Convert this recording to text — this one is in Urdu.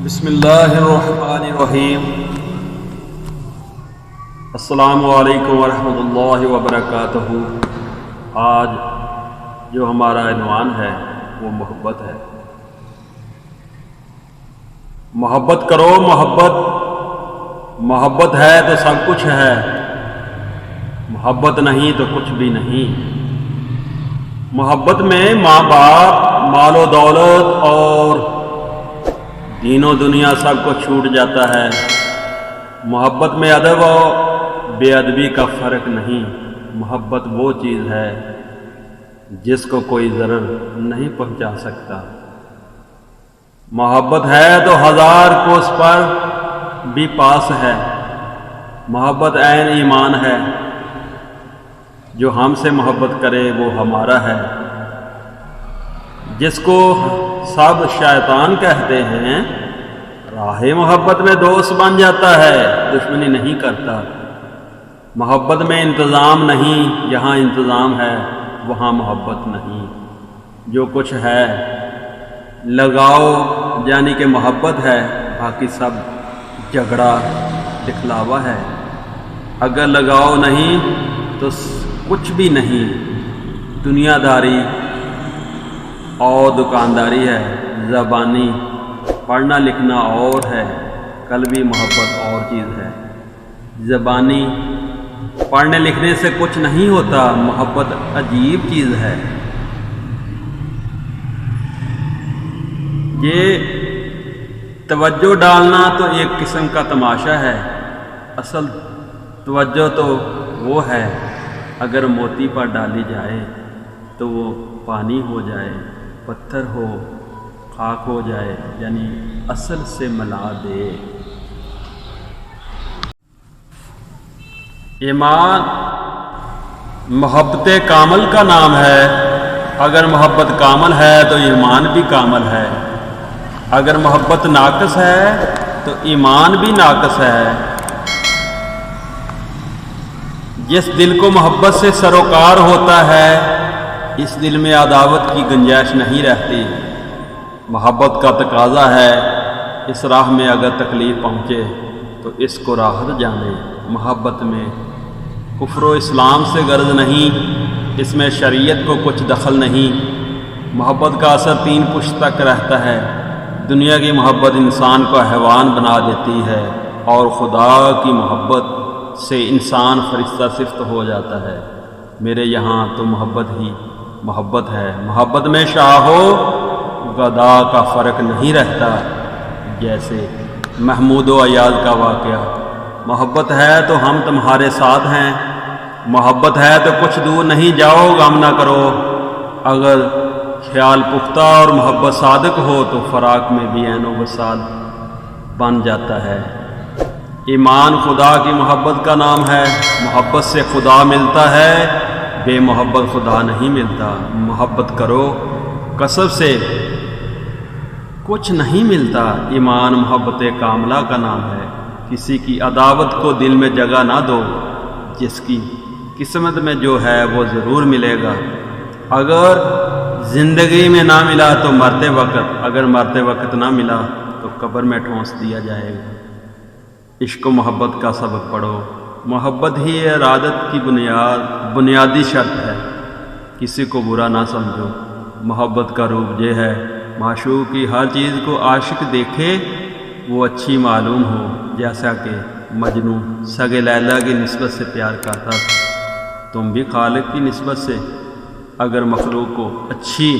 بسم اللہ الرحمن الرحیم۔ السلام علیکم ورحمۃ اللہ وبرکاتہ۔ آج جو ہمارا عنوان ہے وہ محبت ہے۔ محبت کرو، محبت ہے تو سب کچھ ہے، محبت نہیں تو کچھ بھی نہیں۔ محبت میں ماں باپ، مال و دولت اور دین و دنیا سب کو چھوٹ جاتا ہے۔ محبت میں ادب و بے ادبی کا فرق نہیں۔ محبت وہ چیز ہے جس کو کوئی ضرر نہیں پہنچا سکتا۔ محبت ہے تو ہزار کوس پر بھی پاس ہے۔ محبت عین ایمان ہے، جو ہم سے محبت کرے وہ ہمارا ہے۔ جس کو سب شیطان کہتے ہیں، راہ محبت میں دوست بن جاتا ہے، دشمنی نہیں کرتا۔ محبت میں انتظام نہیں، جہاں انتظام ہے وہاں محبت نہیں۔ جو کچھ ہے لگاؤ یعنی کہ محبت ہے، باقی سب جھگڑا دکھلاوا ہے۔ اگر لگاؤ نہیں تو کچھ بھی نہیں، دنیا داری اور دکانداری ہے۔ زبانی پڑھنا لکھنا اور ہے، قلبی محبت اور چیز ہے۔ زبانی پڑھنے لکھنے سے کچھ نہیں ہوتا، محبت عجیب چیز ہے۔ یہ توجہ ڈالنا تو ایک قسم کا تماشا ہے، اصل توجہ تو وہ ہے اگر موتی پر ڈالی جائے تو وہ پانی ہو جائے، پتھر ہو، خاک ہو جائے، یعنی اصل سے ملا دے۔ ایمان محبت کامل کا نام ہے۔ اگر محبت کامل ہے تو ایمان بھی کامل ہے، اگر محبت ناقص ہے تو ایمان بھی ناقص ہے۔ جس دل کو محبت سے سروکار ہوتا ہے، اس دل میں عداوت کی گنجائش نہیں رہتی۔ محبت کا تقاضا ہے، اس راہ میں اگر تکلیف پہنچے تو اس کو راحت جانے۔ محبت میں کفر و اسلام سے غرض نہیں، اس میں شریعت کو کچھ دخل نہیں۔ محبت کا اثر 3 پشت تک رہتا ہے۔ دنیا کی محبت انسان کو حیوان بنا دیتی ہے، اور خدا کی محبت سے انسان فرشتہ صفت ہو جاتا ہے۔ میرے یہاں تو محبت ہی محبت ہے۔ محبت میں شاہ و گدا کا فرق نہیں رہتا، جیسے محمود و ایاز کا واقعہ۔ محبت ہے تو ہم تمہارے ساتھ ہیں، محبت ہے تو کچھ دور نہیں جاؤ، غم نہ کرو۔ اگر خیال پختہ اور محبت صادق ہو تو فراق میں بھی عین و وصال بن جاتا ہے۔ ایمان خدا کی محبت کا نام ہے۔ محبت سے خدا ملتا ہے، بے محبت خدا نہیں ملتا۔ محبت کرو، کسب سے کچھ نہیں ملتا۔ ایمان محبت کاملہ کا نام ہے۔ کسی کی عداوت کو دل میں جگہ نہ دو، جس کی قسمت میں جو ہے وہ ضرور ملے گا۔ اگر زندگی میں نہ ملا تو مرتے وقت، اگر مرتے وقت نہ ملا تو قبر میں ٹھونس دیا جائے گا۔ عشق و محبت کا سبق پڑھو۔ محبت ہی ارادت کی بنیادی شرط ہے۔ کسی کو برا نہ سمجھو۔ محبت کا روپ یہ ہے، معشوق کی ہر چیز کو عاشق دیکھے وہ اچھی معلوم ہو۔ جیسا کہ مجنوں سگے لیلا کی نسبت سے پیار کرتا تھا، تم بھی خالق کی نسبت سے اگر مخلوق کو اچھی